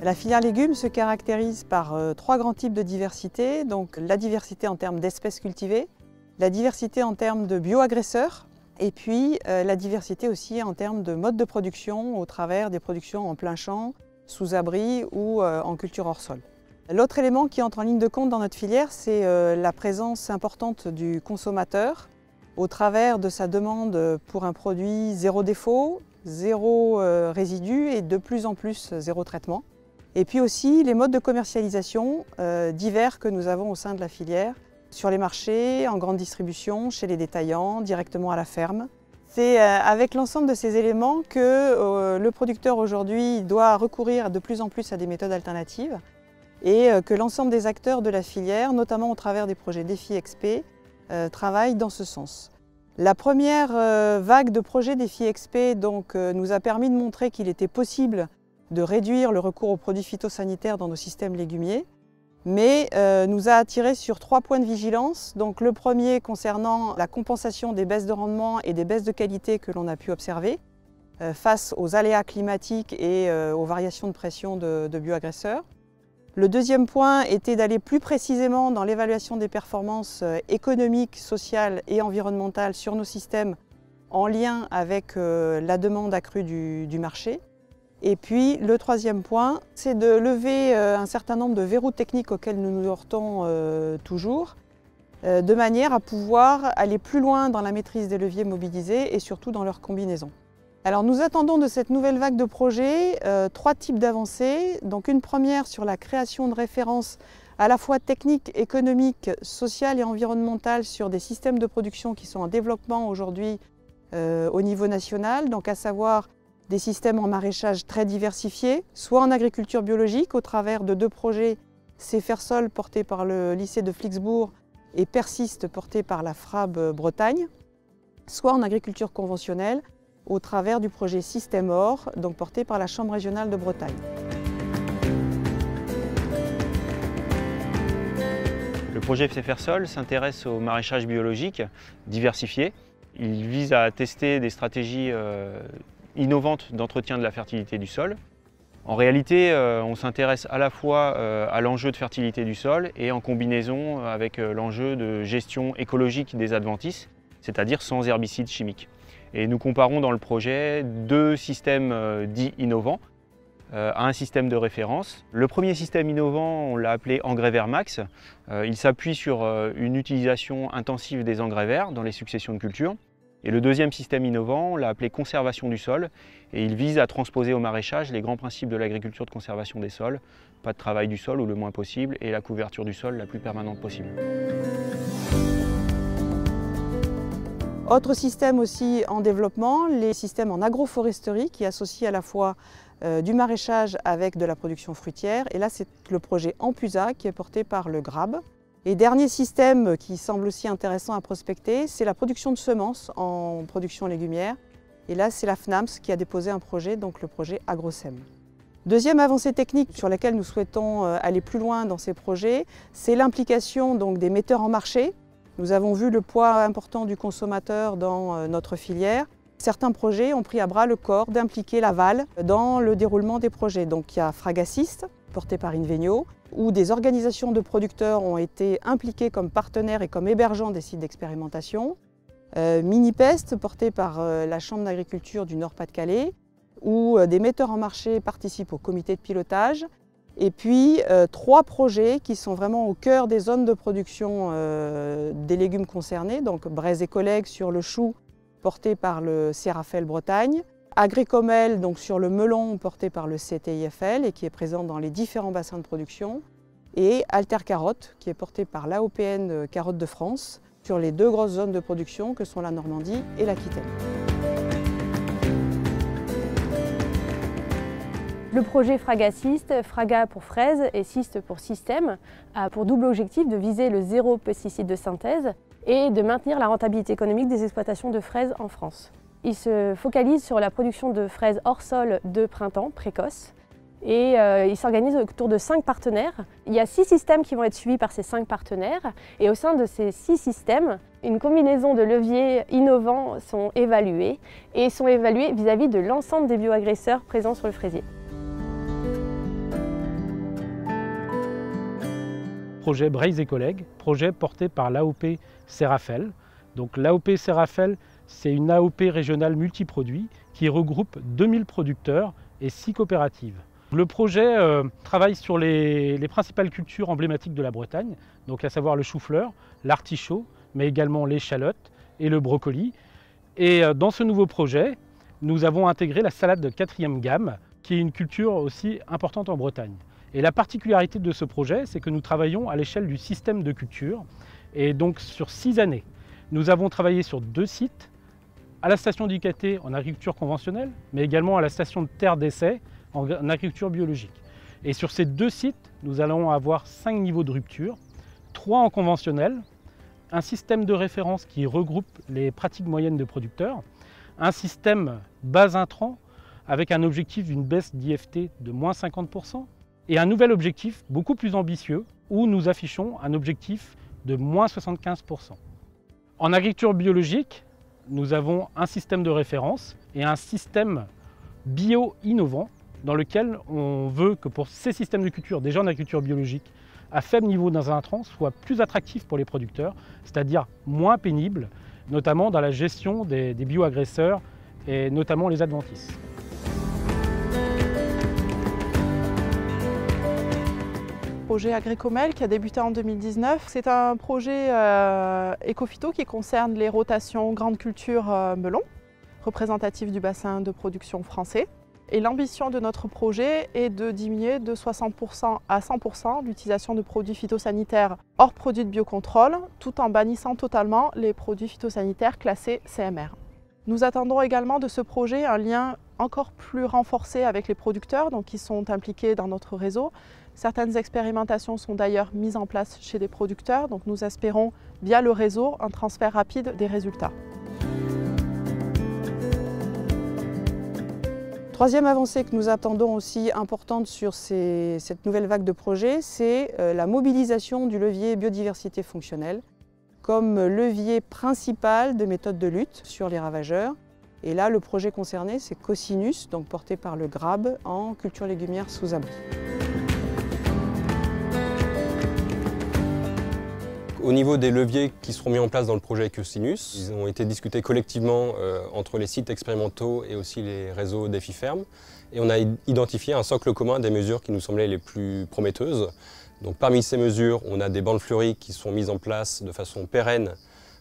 La filière légumes se caractérise par trois grands types de diversité. Donc la diversité en termes d'espèces cultivées, la diversité en termes de bioagresseurs et puis la diversité aussi en termes de modes de production au travers des productions en plein champ, sous abri ou en culture hors sol. L'autre élément qui entre en ligne de compte dans notre filière, c'est la présence importante du consommateur au travers de sa demande pour un produit zéro défaut, zéro résidu et de plus en plus zéro traitement. Et puis aussi les modes de commercialisation divers que nous avons au sein de la filière, sur les marchés, en grande distribution, chez les détaillants, directement à la ferme. C'est avec l'ensemble de ces éléments que le producteur aujourd'hui doit recourir de plus en plus à des méthodes alternatives et que l'ensemble des acteurs de la filière, notamment au travers des projets Défi XP, travaillent dans ce sens. La première vague de projets Défi XP nous a permis de montrer qu'il était possible de réduire le recours aux produits phytosanitaires dans nos systèmes légumiers, mais nous a attiré sur trois points de vigilance. Donc, le premier concernant la compensation des baisses de rendement et des baisses de qualité que l'on a pu observer face aux aléas climatiques et aux variations de pression de bioagresseurs. Le deuxième point était d'aller plus précisément dans l'évaluation des performances économiques, sociales et environnementales sur nos systèmes en lien avec la demande accrue du marché. Et puis le troisième point, c'est de lever un certain nombre de verrous techniques auxquels nous nous heurtons toujours, de manière à pouvoir aller plus loin dans la maîtrise des leviers mobilisés et surtout dans leur combinaison. Alors nous attendons de cette nouvelle vague de projets trois types d'avancées. Donc une première sur la création de références à la fois techniques, économiques, sociales et environnementales sur des systèmes de production qui sont en développement aujourd'hui au niveau national, donc à savoir des systèmes en maraîchage très diversifiés, soit en agriculture biologique au travers de deux projets, Céfersol porté par le lycée de Flixbourg et Persiste porté par la FRAB Bretagne, soit en agriculture conventionnelle au travers du projet Système Or, donc porté par la Chambre régionale de Bretagne. Le projet Céfersol s'intéresse au maraîchage biologique diversifié. Il vise à tester des stratégies innovantes d'entretien de la fertilité du sol. En réalité, on s'intéresse à la fois à l'enjeu de fertilité du sol et en combinaison avec l'enjeu de gestion écologique des adventices, c'est-à-dire sans herbicides chimiques. Et nous comparons dans le projet deux systèmes dits innovants à un système de référence. Le premier système innovant, on l'a appelé engrais vert max. Il s'appuie sur une utilisation intensive des engrais verts dans les successions de cultures. Et le deuxième système innovant, on l'a appelé conservation du sol, et il vise à transposer au maraîchage les grands principes de l'agriculture de conservation des sols, pas de travail du sol ou le moins possible, et la couverture du sol la plus permanente possible. Autre système aussi en développement, les systèmes en agroforesterie qui associent à la fois du maraîchage avec de la production fruitière, et là c'est le projet Ampusa qui est porté par le GRAB. Et dernier système qui semble aussi intéressant à prospecter, c'est la production de semences en production légumière. Et là, c'est la FNAMS qui a déposé un projet, donc le projet AgroSem. Deuxième avancée technique sur laquelle nous souhaitons aller plus loin dans ces projets, c'est l'implication des metteurs en marché. Nous avons vu le poids important du consommateur dans notre filière. Certains projets ont pris à bras le corps d'impliquer l'aval dans le déroulement des projets. Donc il y a Fragassist, porté par Invegno, où des organisations de producteurs ont été impliquées comme partenaires et comme hébergeants des sites d'expérimentation. Minipest, porté par la Chambre d'agriculture du Nord-Pas-de-Calais, où des metteurs en marché participent au comité de pilotage. Et puis trois projets qui sont vraiment au cœur des zones de production des légumes concernés. Donc Braise et collègues sur le chou, porté par le CRAFEL Bretagne. Agricomel, donc sur le melon, porté par le CTIFL et qui est présent dans les différents bassins de production. Et Alter Carotte, qui est porté par l'AOPN Carottes de France, sur les deux grosses zones de production que sont la Normandie et l'Aquitaine. Le projet Fragassist, Fraga pour fraise et Sist pour système, a pour double objectif de viser le zéro pesticide de synthèse et de maintenir la rentabilité économique des exploitations de fraises en France. Il se focalise sur la production de fraises hors sol de printemps précoces et il s'organise autour de 5 partenaires. Il y a 6 systèmes qui vont être suivis par ces 5 partenaires et au sein de ces 6 systèmes, une combinaison de leviers innovants sont évalués et sont évalués vis-à-vis de l'ensemble des bioagresseurs présents sur le fraisier. projet Braise et collègues, projet porté par l'AOP Serafel. Donc l'AOP Serafel, c'est une AOP régionale multiproduits qui regroupe 2000 producteurs et 6 coopératives. Le projet travaille sur les principales cultures emblématiques de la Bretagne, donc à savoir le chou-fleur, l'artichaut, mais également l'échalote et le brocoli. Et dans ce nouveau projet, nous avons intégré la salade de 4e gamme, qui est une culture aussi importante en Bretagne. Et la particularité de ce projet, c'est que nous travaillons à l'échelle du système de culture, et donc sur 6 années. Nous avons travaillé sur 2 sites, à la station d'IKT en agriculture conventionnelle, mais également à la station de terre d'essai en agriculture biologique. Et sur ces 2 sites, nous allons avoir 5 niveaux de rupture, 3 en conventionnel, un système de référence qui regroupe les pratiques moyennes de producteurs, un système base intrant avec un objectif d'une baisse d'IFT de moins 50%, et un nouvel objectif beaucoup plus ambitieux où nous affichons un objectif de moins 75%. En agriculture biologique, nous avons un système de référence et un système bio-innovant dans lequel on veut que pour ces systèmes de culture, déjà en agriculture biologique, à faible niveau d'intrants, soient plus attractifs pour les producteurs, c'est-à-dire moins pénibles, notamment dans la gestion des bioagresseurs et notamment les adventices. Projet Agricomel qui a débuté en 2019. C'est un projet éco-phyto qui concerne les rotations grandes cultures melon, représentatives du bassin de production français. Et l'ambition de notre projet est de diminuer de 60% à 100% l'utilisation de produits phytosanitaires hors produits de biocontrôle, tout en bannissant totalement les produits phytosanitaires classés CMR. Nous attendons également de ce projet un lien encore plus renforcé avec les producteurs qui sont impliqués dans notre réseau. Certaines expérimentations sont d'ailleurs mises en place chez des producteurs, donc nous espérons via le réseau un transfert rapide des résultats. Troisième avancée que nous attendons aussi importante sur cette nouvelle vague de projets, c'est la mobilisation du levier biodiversité fonctionnelle comme levier principal de méthode de lutte sur les ravageurs. Et là, le projet concerné, c'est Cosinus, donc porté par le GRAB en culture légumière sous abri. Au niveau des leviers qui seront mis en place dans le projet Cosinus, ils ont été discutés collectivement entre les sites expérimentaux et aussi les réseaux DEFI-Ferme. Et on a identifié un socle commun des mesures qui nous semblaient les plus prometteuses. Donc, parmi ces mesures, on a des bandes fleuries qui sont mises en place de façon pérenne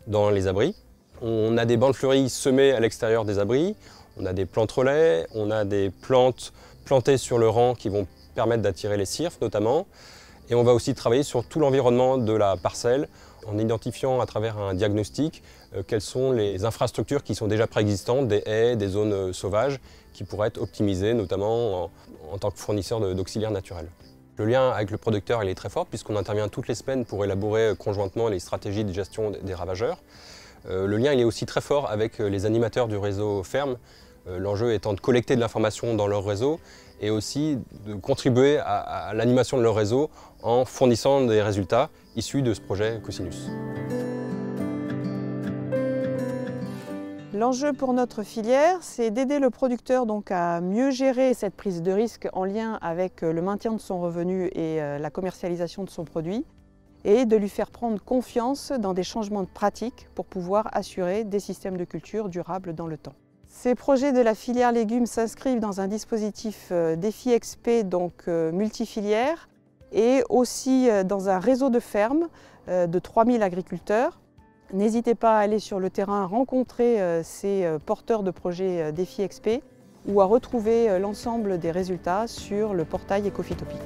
dans les abris. On a des bandes fleuries semées à l'extérieur des abris, on a des plantes relais, on a des plantes plantées sur le rang qui vont permettre d'attirer les cirfes notamment. Et on va aussi travailler sur tout l'environnement de la parcelle en identifiant à travers un diagnostic quelles sont les infrastructures qui sont déjà préexistantes, des haies, des zones sauvages qui pourraient être optimisées notamment en tant que fournisseur d'auxiliaires naturels. Le lien avec le producteur il est très fort puisqu'on intervient toutes les semaines pour élaborer conjointement les stratégies de gestion des ravageurs. Le lien il est aussi très fort avec les animateurs du réseau ferme, l'enjeu étant de collecter de l'information dans leur réseau et aussi de contribuer à l'animation de leur réseau en fournissant des résultats issus de ce projet Cosinus. L'enjeu pour notre filière, c'est d'aider le producteur à mieux gérer cette prise de risque en lien avec le maintien de son revenu et la commercialisation de son produit, et de lui faire prendre confiance dans des changements de pratiques pour pouvoir assurer des systèmes de culture durables dans le temps. Ces projets de la filière légumes s'inscrivent dans un dispositif DEFI XP, multifilière, et aussi dans un réseau de fermes de 3000 agriculteurs. N'hésitez pas à aller sur le terrain rencontrer ces porteurs de projets DEFI XP ou à retrouver l'ensemble des résultats sur le portail Ecophytopic.